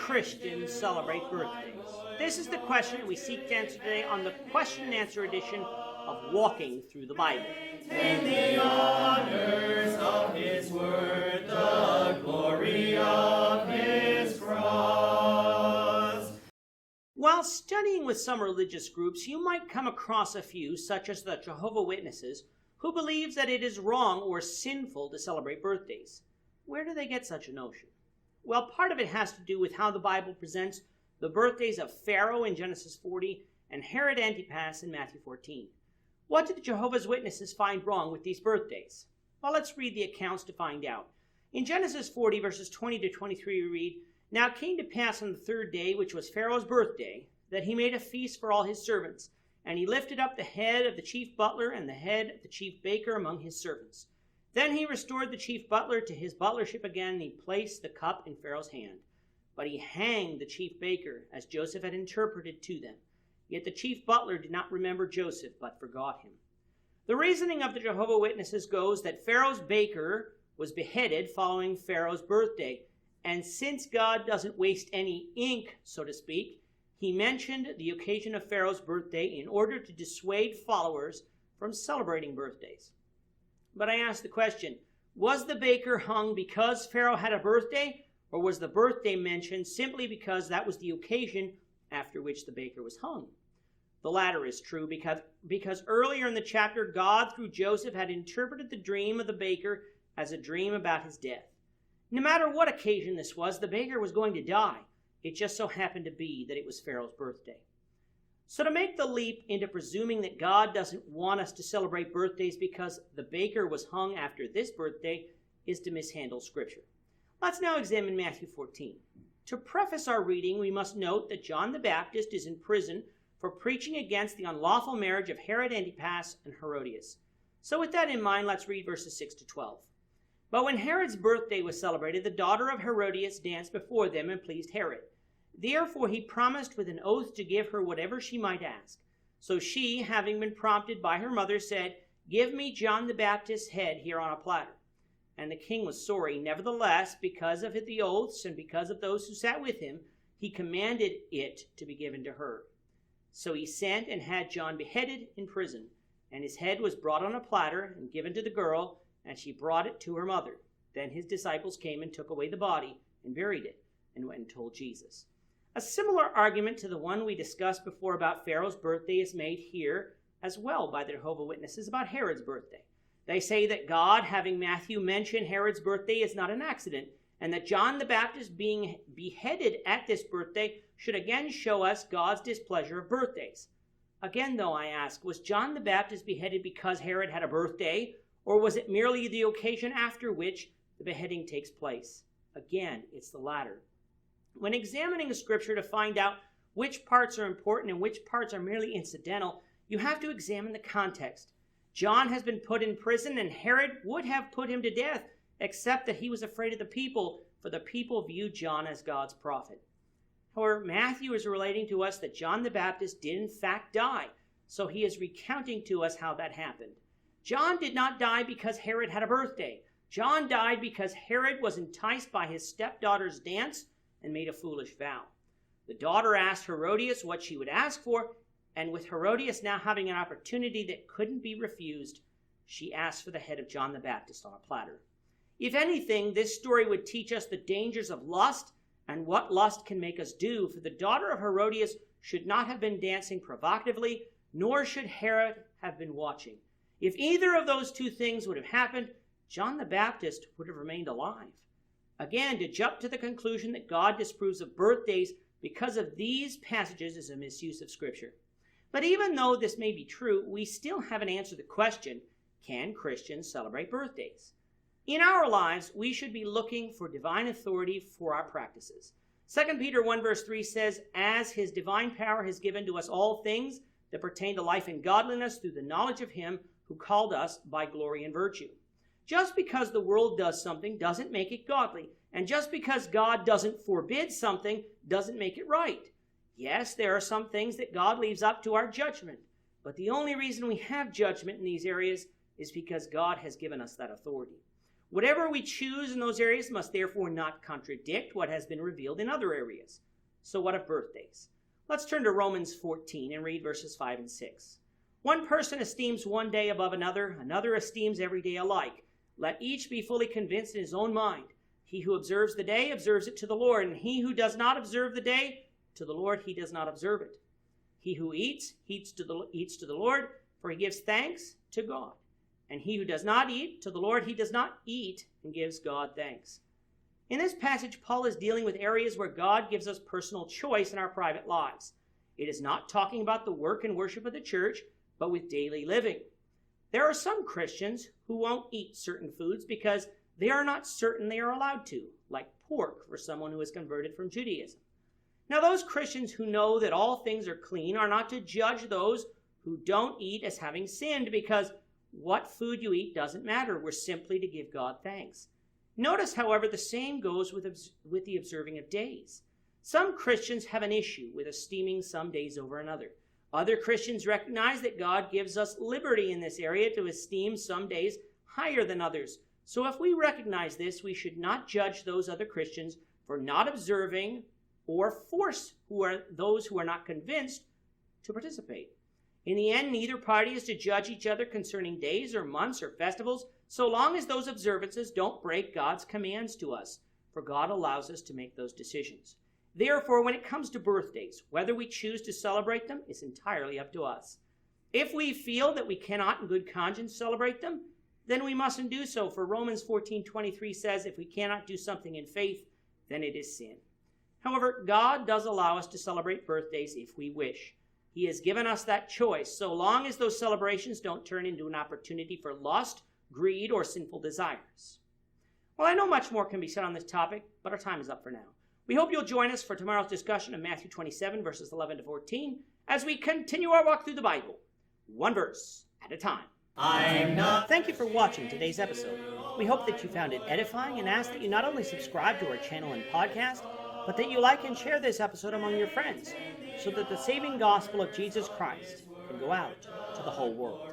Christians celebrate birthdays? This is the question we seek to answer today on the question and answer edition of Walking Through the Bible. In the honors of His word, the glory of His cross. While studying with some religious groups, you might come across a few, such as the Jehovah's Witnesses, who believes that it is wrong or sinful to celebrate birthdays. Where do they get such a notion? Well, part of it has to do with how the Bible presents the birthdays of Pharaoh in Genesis 40 and Herod Antipas in Matthew 14. What did the Jehovah's Witnesses find wrong with these birthdays? Well, let's read the accounts to find out. In Genesis 40, verses 20 to 23, we read, "Now it came to pass on the third day, which was Pharaoh's birthday, that he made a feast for all his servants. And he lifted up the head of the chief butler and the head of the chief baker among his servants. Then he restored the chief butler to his butlership again, and he placed the cup in Pharaoh's hand. But he hanged the chief baker, as Joseph had interpreted to them. Yet the chief butler did not remember Joseph, but forgot him." The reasoning of the Jehovah's Witnesses goes that Pharaoh's baker was beheaded following Pharaoh's birthday. And since God doesn't waste any ink, so to speak, he mentioned the occasion of Pharaoh's birthday in order to dissuade followers from celebrating birthdays. But I ask the question, was the baker hung because Pharaoh had a birthday, or was the birthday mentioned simply because that was the occasion after which the baker was hung? The latter is true because earlier in the chapter, God, through Joseph, had interpreted the dream of the baker as a dream about his death. No matter what occasion this was, the baker was going to die. It just so happened to be that it was Pharaoh's birthday. So to make the leap into presuming that God doesn't want us to celebrate birthdays because the baker was hung after this birthday is to mishandle Scripture. Let's now examine Matthew 14. To preface our reading, we must note that John the Baptist is in prison for preaching against the unlawful marriage of Herod Antipas and Herodias. So with that in mind, let's read verses 6 to 12. "But when Herod's birthday was celebrated, the daughter of Herodias danced before them and pleased Herod. Therefore he promised with an oath to give her whatever she might ask. So she, having been prompted by her mother, said, 'Give me John the Baptist's head here on a platter.' And the king was sorry. Nevertheless, because of the oaths and because of those who sat with him, he commanded it to be given to her. So he sent and had John beheaded in prison. And his head was brought on a platter and given to the girl, and she brought it to her mother. Then his disciples came and took away the body and buried it, and went and told Jesus." A similar argument to the one we discussed before about Pharaoh's birthday is made here as well by the Jehovah's Witnesses about Herod's birthday. They say that God, having Matthew mention Herod's birthday, is not an accident, and that John the Baptist being beheaded at this birthday should again show us God's displeasure of birthdays. Again, though, I ask, was John the Baptist beheaded because Herod had a birthday, or was it merely the occasion after which the beheading takes place? Again, it's the latter. When examining a scripture to find out which parts are important and which parts are merely incidental, you have to examine the context. John has been put in prison, and Herod would have put him to death, except that he was afraid of the people, for the people viewed John as God's prophet. However, Matthew is relating to us that John the Baptist did in fact die, so he is recounting to us how that happened. John did not die because Herod had a birthday. John died because Herod was enticed by his stepdaughter's dance and made a foolish vow. The daughter asked Herodias what she would ask for, and with Herodias now having an opportunity that couldn't be refused, she asked for the head of John the Baptist on a platter. If anything, this story would teach us the dangers of lust and what lust can make us do, for the daughter of Herodias should not have been dancing provocatively, nor should Herod have been watching. If either of those two things would have happened, John the Baptist would have remained alive. Again, to jump to the conclusion that God disapproves of birthdays because of these passages is a misuse of Scripture. But even though this may be true, we still haven't answered the question, can Christians celebrate birthdays? In our lives, we should be looking for divine authority for our practices. 2 Peter 1 verse 3 says, "As his divine power has given to us all things that pertain to life and godliness through the knowledge of him who called us by glory and virtue." Just because the world does something doesn't make it godly. And just because God doesn't forbid something doesn't make it right. Yes, there are some things that God leaves up to our judgment. But the only reason we have judgment in these areas is because God has given us that authority. Whatever we choose in those areas must therefore not contradict what has been revealed in other areas. So what of birthdays? Let's turn to Romans 14 and read verses 5 and 6. One person esteems one day above another, another esteems every day alike. Let each be fully convinced in his own mind. He who observes the day observes it to the Lord, and he who does not observe the day, to the Lord he does not observe it. He who eats to the Lord, for he gives thanks to God. And he who does not eat, to the Lord he does not eat, and gives God thanks. In this passage, Paul is dealing with areas where God gives us personal choice in our private lives. It is not talking about the work and worship of the church, but with daily living. There are some Christians who won't eat certain foods because they are not certain they are allowed to, like pork for someone who is converted from Judaism. Now, those Christians who know that all things are clean are not to judge those who don't eat as having sinned, because what food you eat doesn't matter. We're simply to give God thanks. Notice, however, the same goes with the observing of days. Some Christians have an issue with esteeming some days over another. Other Christians recognize that God gives us liberty in this area to esteem some days higher than others. So if we recognize this, we should not judge those other Christians for not observing or force those who are not convinced to participate. In the end, neither party is to judge each other concerning days or months or festivals, so long as those observances don't break God's commands to us, for God allows us to make those decisions. Therefore, when it comes to birthdays, whether we choose to celebrate them is entirely up to us. If we feel that we cannot in good conscience celebrate them, then we mustn't do so, for Romans 14:23 says, if we cannot do something in faith, then it is sin. However, God does allow us to celebrate birthdays if we wish. He has given us that choice, so long as those celebrations don't turn into an opportunity for lust, greed, or sinful desires. Well, I know much more can be said on this topic, but our time is up for now. We hope you'll join us for tomorrow's discussion of Matthew 27, verses 11 to 14, as we continue our walk through the Bible, one verse at a time. Thank you for watching today's episode. We hope that you found it edifying and ask that you not only subscribe to our channel and podcast, but that you like and share this episode among your friends, so that the saving gospel of Jesus Christ can go out to the whole world.